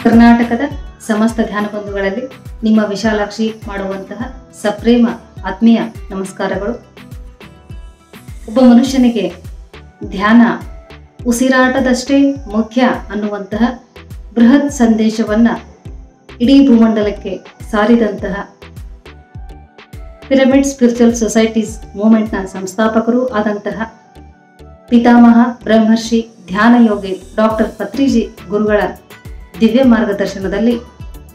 ಕರ್ನಾಟಕದ ಸಮಸ್ತ ಧ್ಯಾನ ಬಂಧುಗಳಲ್ಲಿ ನಿಮ್ಮ ವಿಶಾಲಾಕ್ಷಿ ಮಾಡುವಂತಹ ಸಪ್ರೇಮ ಆತ್ಮೀಯ ನಮಸ್ಕಾರಗಳು. ಒಬ್ಬ ಮನುಷ್ಯನಿಗೆ ಧ್ಯಾನ ಉಸಿರಾಟದಷ್ಟೇ ಮುಖ್ಯ ಅನ್ನುವಂತಹ ಬೃಹತ್ ಸಂದೇಶವನ್ನ ಇಡೀ ಭೂಮಂಡಲಕ್ಕೆ ಸಾರಿದಂತಹ ಪಿರಮಿಡ್ ಸ್ಪಿರಿಚುವಲ್ ಸೊಸೈಟೀಸ್ ಮೂವ್ಮೆಂಟ್ನ ಸಂಸ್ಥಾಪಕರು ಆದಂತಹ ಪಿತಾಮಹ ಬ್ರಹ್ಮರ್ಷಿ ಧ್ಯಾನ ಯೋಗಿ ಡಾಕ್ಟರ್ ಪತ್ರಿಜಿ ಗುರುಗಳ ದಿವ್ಯ ಮಾರ್ಗದರ್ಶನದಲ್ಲಿ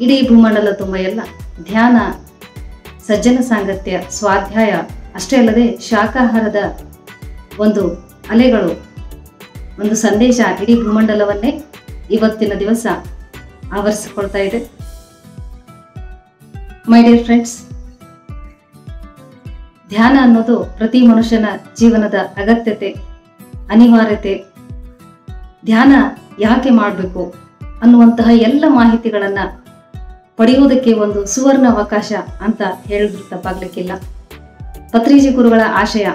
ಇಡೀ ಭೂಮಂಡಲ ತುಂಬ ಎಲ್ಲ ಧ್ಯಾನ, ಸಜ್ಜನ ಸಾಂಗತ್ಯ, ಸ್ವಾಧ್ಯಾಯ ಅಷ್ಟೇ ಅಲ್ಲದೆ ಶಾಕಾಹಾರದ ಒಂದು ಅಲೆಗಳು, ಒಂದು ಸಂದೇಶ ಇಡೀ ಭೂಮಂಡಲವನ್ನೇ ಇವತ್ತಿನ ದಿವಸ ಆವರಿಸಿಕೊಳ್ತಾ ಇದೆ. ಮೈ ಡಿಯರ್ ಫ್ರೆಂಡ್ಸ್, ಧ್ಯಾನ ಅನ್ನೋದು ಪ್ರತಿ ಮನುಷ್ಯನ ಜೀವನದ ಅಗತ್ಯತೆ, ಅನಿವಾರ್ಯತೆ. ಧ್ಯಾನ ಯಾಕೆ ಮಾಡಬೇಕು ಅನ್ನುವಂತಹ ಎಲ್ಲ ಮಾಹಿತಿಗಳನ್ನ ಪಡೆಯುವುದಕ್ಕೆ ಒಂದು ಸುವರ್ಣ ಅವಕಾಶ ಅಂತ ಹೇಳಿದ್ರು ತಪ್ಪಾಗ್ಲಿಕ್ಕಿಲ್ಲ. ಪತ್ರಿಜಿ ಗುರುಗಳ ಆಶಯ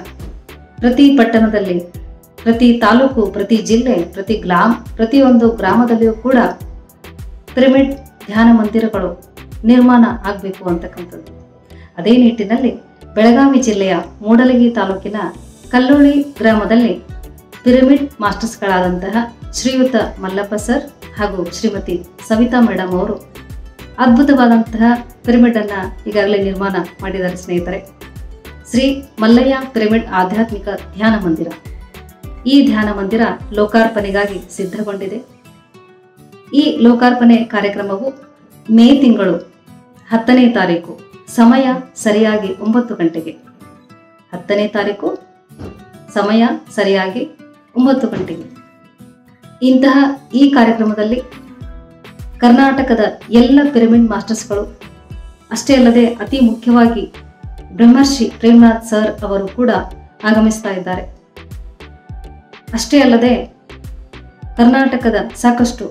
ಪ್ರತಿ ಪಟ್ಟಣದಲ್ಲಿ, ಪ್ರತಿ ತಾಲೂಕು, ಪ್ರತಿ ಜಿಲ್ಲೆ, ಪ್ರತಿಯೊಂದು ಗ್ರಾಮದಲ್ಲಿಯೂ ಕೂಡ ಪಿರಮಿಡ್ ಧ್ಯಾನ ಮಂದಿರಗಳು ನಿರ್ಮಾಣ ಆಗಬೇಕು ಅಂತಕ್ಕಂಥದ್ದು. ಅದೇ ನಿಟ್ಟಿನಲ್ಲಿ ಬೆಳಗಾವಿ ಜಿಲ್ಲೆಯ ಮೂಡಲಗಿ ತಾಲೂಕಿನ ಕಲ್ಲೋಳಿ ಗ್ರಾಮದಲ್ಲಿ ಪಿರಮಿಡ್ ಮಾಸ್ಟರ್ಸ್ಗಳಾದಂತಹ ಶ್ರೀಯುತ ಮಲ್ಲಪ್ಪ ಸರ್ ಹಾಗೂ ಶ್ರೀಮತಿ ಸವಿತಾ ಮೇಡಮ್ ಅವರು ಅದ್ಭುತವಾದಂತಹ ಪಿರಮಿಡ್ ಅನ್ನ ಈಗಾಗಲೇ ನಿರ್ಮಾಣ ಮಾಡಿದ್ದಾರೆ ಸ್ನೇಹಿತರೆ. ಶ್ರೀ ಮಲ್ಲಯ್ಯ ಪಿರಮಿಡ್ ಆಧ್ಯಾತ್ಮಿಕ ಧ್ಯಾನ ಮಂದಿರ. ಈ ಧ್ಯಾನ ಮಂದಿರ ಲೋಕಾರ್ಪಣೆಗಾಗಿ ಸಿದ್ಧಗೊಂಡಿದೆ. ಈ ಲೋಕಾರ್ಪಣೆ ಕಾರ್ಯಕ್ರಮವು ಮೇ ತಿಂಗಳು 10ನೇ ತಾರೀಕು, ಸಮಯ ಸರಿಯಾಗಿ 9 ಗಂಟೆಗೆ. 10ನೇ ತಾರೀಕು ಸಮಯ ಸರಿಯಾಗಿ 9 ಗಂಟೆಗೆ. ಇಂತಹ ಈ ಕಾರ್ಯಕ್ರಮದಲ್ಲಿ ಕರ್ನಾಟಕದ ಎಲ್ಲ ಪಿರಮಿಡ್ ಮಾಸ್ಟರ್ಸ್ಗಳು ಅಷ್ಟೇ ಅಲ್ಲದೆ ಅತಿ ಮುಖ್ಯವಾಗಿ ಬ್ರಹ್ಮರ್ಷಿ ಪ್ರೇಮನಾಥ್ ಸರ್ ಅವರು ಕೂಡ ಆಗಮಿಸ್ತಾ ಇದ್ದಾರೆ. ಅಷ್ಟೇ ಅಲ್ಲದೆ ಕರ್ನಾಟಕದ ಸಾಕಷ್ಟು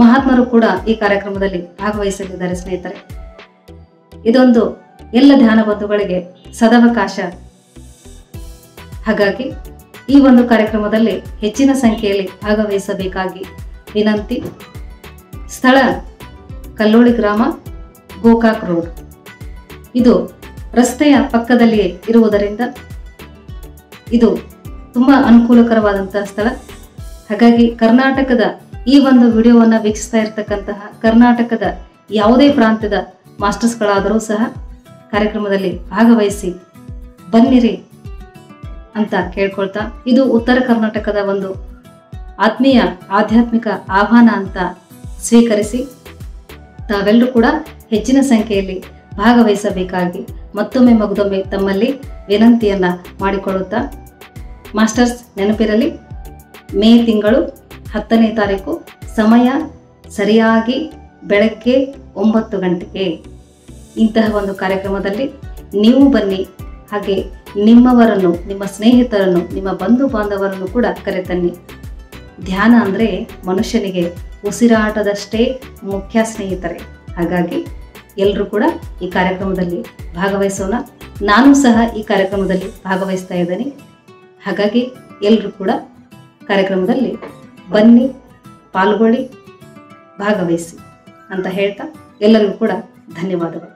ಮಹಾತ್ಮರು ಕೂಡ ಈ ಕಾರ್ಯಕ್ರಮದಲ್ಲಿ ಭಾಗವಹಿಸಲಿದ್ದಾರೆ ಸ್ನೇಹಿತರೆ. ಇದೊಂದು ಎಲ್ಲ ಧ್ಯಾನ ಬಂಧುಗಳಿಗೆ ಸದಾವಕಾಶ. ಹಾಗಾಗಿ ಈ ಒಂದು ಕಾರ್ಯಕ್ರಮದಲ್ಲಿ ಹೆಚ್ಚಿನ ಸಂಖ್ಯೆಯಲ್ಲಿ ಭಾಗವಹಿಸಬೇಕಾಗಿ ವಿನಂತಿ. ಸ್ಥಳ ಕಲ್ಲೋಳಿ ಗ್ರಾಮ, ಗೋಕಾಕ್ ರೋಡ್. ಇದು ರಸ್ತೆಯ ಪಕ್ಕದಲ್ಲಿಯೇ ಇರುವುದರಿಂದ ಇದು ತುಂಬಾ ಅನುಕೂಲಕರವಾದಂತಹ ಸ್ಥಳ. ಹಾಗಾಗಿ ಕರ್ನಾಟಕದ ಈ ಒಂದು ವಿಡಿಯೋವನ್ನು ವೀಕ್ಷಿಸ್ತಾ ಇರತಕ್ಕಂತಹ ಕರ್ನಾಟಕದ ಯಾವುದೇ ಪ್ರಾಂತ್ಯದ ಮಾಸ್ಟರ್ಸ್ಗಳಾದರೂ ಸಹ ಕಾರ್ಯಕ್ರಮದಲ್ಲಿ ಭಾಗವಹಿಸಿ ಬನ್ನಿರಿ ಅಂತ ಕೇಳ್ಕೊಳ್ತಾ, ಇದು ಉತ್ತರ ಕರ್ನಾಟಕದ ಒಂದು ಆತ್ಮೀಯ ಆಧ್ಯಾತ್ಮಿಕ ಆಹ್ವಾನ ಅಂತ ಸ್ವೀಕರಿಸಿ ತಾವೆಲ್ಲರೂ ಕೂಡ ಹೆಚ್ಚಿನ ಸಂಖ್ಯೆಯಲ್ಲಿ ಭಾಗವಹಿಸಬೇಕಾಗಿ ಮತ್ತೊಮ್ಮೆ ಮಗದೊಮ್ಮೆ ತಮ್ಮಲ್ಲಿ ವಿನಂತಿಯನ್ನ ಮಾಡಿಕೊಳ್ಳುತ್ತಾ, ಮಾಸ್ಟರ್ಸ್ ನೆನಪಿರಲಿ, ಮೇ ತಿಂಗಳು 10ನೇ ತಾರೀಕು, ಸಮಯ ಸರಿಯಾಗಿ ಬೆಳಗ್ಗೆ 9 ಗಂಟೆಗೆ. ಇಂತಹ ಒಂದು ಕಾರ್ಯಕ್ರಮದಲ್ಲಿ ನೀವು ಬನ್ನಿ. ಹಾಗೆ ನಿಮ್ಮವರನ್ನು, ನಿಮ್ಮ ಸ್ನೇಹಿತರನ್ನು, ನಿಮ್ಮ ಬಂಧು ಬಾಂಧವರನ್ನು ಕೂಡ ಕರೆತನ್ನಿ. ಧ್ಯಾನ ಅಂದರೆ ಮನುಷ್ಯನಿಗೆ ಉಸಿರಾಟದಷ್ಟೇ ಮುಖ್ಯ ಸ್ನೇಹಿತರೆ. ಹಾಗಾಗಿ ಎಲ್ಲರೂ ಕೂಡ ಈ ಕಾರ್ಯಕ್ರಮದಲ್ಲಿ ಭಾಗವಹಿಸೋಣ. ನಾನು ಸಹ ಈ ಕಾರ್ಯಕ್ರಮದಲ್ಲಿ ಭಾಗವಹಿಸ್ತಾ ಇದ್ದೇನೆ. ಹಾಗಾಗಿ ಎಲ್ಲರೂ ಕೂಡ ಕಾರ್ಯಕ್ರಮದಲ್ಲಿ ಬನ್ನಿ, ಪಾಲ್ಗೊಳ್ಳಿ, ಭಾಗವಹಿಸಿ ಅಂತ ಹೇಳ್ತಾ ಎಲ್ಲರಿಗೂ ಕೂಡ ಧನ್ಯವಾದಗಳು.